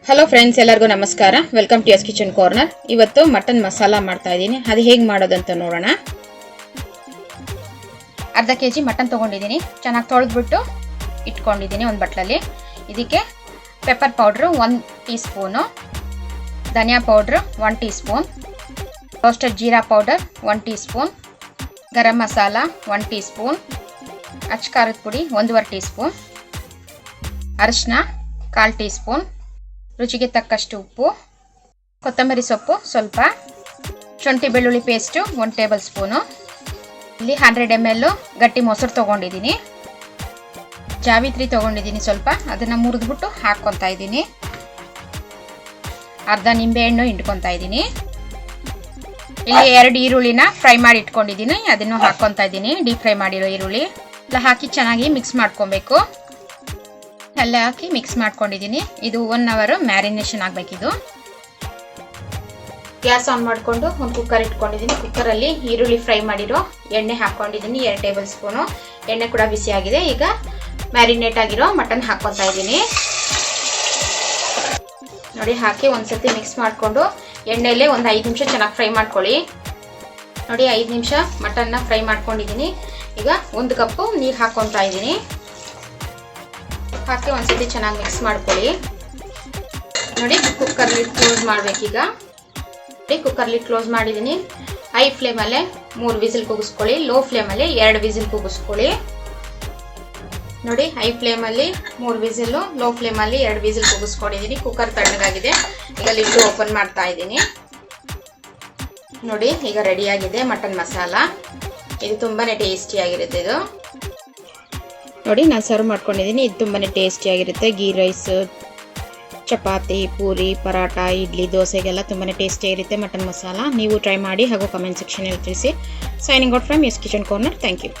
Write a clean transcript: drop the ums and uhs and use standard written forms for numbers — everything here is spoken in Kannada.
ಹಲೋ ಫ್ರೆಂಡ್ಸ್, ಎಲ್ಲರಿಗೂ ನಮಸ್ಕಾರ. Welcome to S kitchen corner. ಇವತ್ತು ಮಟನ್ ಮಸಾಲ ಮಾಡ್ತಾ ಇದ್ದೀನಿ. ಅದು ಹೇಗೆ ಮಾಡೋದಂತ ನೋಡೋಣ. ಅರ್ಧ ಕೆಜಿ ಮಟನ್ ತೊಗೊಂಡಿದ್ದೀನಿ. ಚೆನ್ನಾಗಿ ತೊಳೆದ್ಬಿಟ್ಟು ಇಟ್ಕೊಂಡಿದ್ದೀನಿ ಒಂದು ಬಟ್ಲಲ್ಲಿ. ಇದಕ್ಕೆ ಪೆಪ್ಪರ್ ಪೌಡ್ರು 1 ಟೀ ಸ್ಪೂನು, ಧನಿಯಾ ಪೌಡ್ರು 1 ಟೀ ಸ್ಪೂನ್, ರೋಸ್ಟೆಡ್ ಜೀರಾ powder 1 teaspoon, garam masala 1 teaspoon, ಅಚ್ಚ ಖಾರದ ಪುಡಿ 1.5 ಟೀ ಸ್ಪೂನ್, ಅರಿಶಿನ 1/4 ಟೀ ಸ್ಪೂನ್, ರುಚಿಗೆ ತಕ್ಕಷ್ಟು ಉಪ್ಪು, ಕೊತ್ತಂಬರಿ ಸೊಪ್ಪು ಸ್ವಲ್ಪ, ಶುಂಠಿ ಬೆಳ್ಳುಳ್ಳಿ ಪೇಸ್ಟು 1 ಟೇಬಲ್ ಸ್ಪೂನು. ಇಲ್ಲಿ 100 ml ಗಟ್ಟಿ ಮೊಸರು ತೊಗೊಂಡಿದ್ದೀನಿ. ಜಾವಿತ್ರಿ ತೊಗೊಂಡಿದ್ದೀನಿ ಸ್ವಲ್ಪ, ಅದನ್ನು ಮುರಿದ್ಬಿಟ್ಟು ಹಾಕ್ಕೊತಾ ಇದ್ದೀನಿ. ಅರ್ಧ ನಿಂಬೆಹಣ್ಣು ಹಿಂಡ್ಕೊತಾ ಇದ್ದೀನಿ. ಇಲ್ಲಿ 2 ಈರುಳ್ಳಿನ ಫ್ರೈ ಮಾಡಿ ಇಟ್ಕೊಂಡಿದ್ದೀನಿ, ಅದನ್ನು ಹಾಕ್ಕೊತಾ ಇದ್ದೀನಿ. ಡೀಪ್ ಫ್ರೈ ಮಾಡಿರೋ ಈರುಳ್ಳಿ ಎಲ್ಲ ಹಾಕಿ ಚೆನ್ನಾಗಿ ಮಿಕ್ಸ್ ಮಾಡ್ಕೊಬೇಕು. ಎಲ್ಲ ಹಾಕಿ ಮಿಕ್ಸ್ ಮಾಡ್ಕೊಂಡಿದ್ದೀನಿ. ಇದು 1 ಅವರ್ ಮ್ಯಾರಿನೇಷನ್ ಆಗಬೇಕಿದು. ಗ್ಯಾಸ್ ಆನ್ ಮಾಡಿಕೊಂಡು ಒಂದು ಕುಕ್ಕರ್ ಇಟ್ಕೊಂಡಿದ್ದೀನಿ. ಕುಕ್ಕರಲ್ಲಿ ಈರುಳ್ಳಿ ಫ್ರೈ ಮಾಡಿರೋ ಎಣ್ಣೆ ಹಾಕ್ಕೊಂಡಿದ್ದೀನಿ 2 ಟೇಬಲ್ ಸ್ಪೂನು. ಎಣ್ಣೆ ಕೂಡ ಬಿಸಿ ಆಗಿದೆ. ಈಗ ಮ್ಯಾರಿನೇಟ್ ಆಗಿರೋ ಮಟನ್ ಹಾಕ್ಕೊತಾ ಇದ್ದೀನಿ. ನೋಡಿ, ಹಾಕಿ ಒಂದ್ಸತಿ ಮಿಕ್ಸ್ ಮಾಡಿಕೊಂಡು ಎಣ್ಣೆಯಲ್ಲೇ ಒಂದು 5 ನಿಮಿಷ ಚೆನ್ನಾಗಿ ಫ್ರೈ ಮಾಡ್ಕೊಳ್ಳಿ. ನೋಡಿ, 5 ನಿಮಿಷ ಮಟನ್ನ ಫ್ರೈ ಮಾಡ್ಕೊಂಡಿದ್ದೀನಿ. ಈಗ 1 ಕಪ್ಪು ನೀರು ಹಾಕ್ಕೊತಾ ಇದ್ದೀನಿ. ಹಾಕಿ ಒಂದ್ಸತಿ ಚೆನ್ನಾಗಿ ಮಿಕ್ಸ್ ಮಾಡ್ಕೊಳ್ಳಿ. ನೋಡಿ, ಕುಕ್ಕರ್ ಲಿಡ್ ಕ್ಲೋಸ್ ಮಾಡಬೇಕೀಗ. ನೋಡಿ, ಕುಕ್ಕರ್ ಲಿಡ್ ಕ್ಲೋಸ್ ಮಾಡಿದ್ದೀನಿ. ಹೈ ಫ್ಲೇಮಲ್ಲೇ 3 ವಿಸಿಲ್ ಕೂಗಿಸ್ಕೊಳ್ಳಿ. ಲೋ ಫ್ಲೇಮಲ್ಲಿ 2 ವಿಸಿಲ್ ಕೂಗಿಸ್ಕೊಳ್ಳಿ. ನೋಡಿ, ಹೈ ಫ್ಲೇಮಲ್ಲಿ 3 ವಿಸಿಲು, ಲೋ ಫ್ಲೇಮಲ್ಲಿ 2 ವಿಸಿಲ್ ಕೂಗಿಸ್ಕೊಂಡಿದ್ದೀನಿ. ಕುಕ್ಕರ್ ತಣ್ಣಗಾಗಿದೆ. ಈಗ ಲಿಡ್ ಓಪನ್ ಮಾಡ್ತಾ ಇದ್ದೀನಿ. ನೋಡಿ, ಈಗ ರೆಡಿಯಾಗಿದೆ ಮಟನ್ ಮಸಾಲ. ಇದು ತುಂಬಾ ಟೇಸ್ಟಿಯಾಗಿರುತ್ತೆ. ಇದು ನೋಡಿ, ನಾನು ಸರ್ವ್ ಮಾಡ್ಕೊಂಡಿದ್ದೀನಿ. ಇದು ತುಂಬಾ ಟೇಸ್ಟಿಯಾಗಿರುತ್ತೆ. ಗೀ ರೈಸ್, ಚಪಾತಿ, ಪೂರಿ, ಪರಾಟ, ಇಡ್ಲಿ, ದೋಸೆಗೆಲ್ಲ ತುಂಬಾ ಟೇಸ್ಟಿಯಾಗಿರುತ್ತೆ ಮಟನ್ ಮಸಾಲ. ನೀವು ಟ್ರೈ ಮಾಡಿ ಹಾಗೂ ಕಮೆಂಟ್ ಸೆಕ್ಷನಲ್ಲಿ ತಿಳಿಸಿ. Signing out from S kitchen corner. Thank you.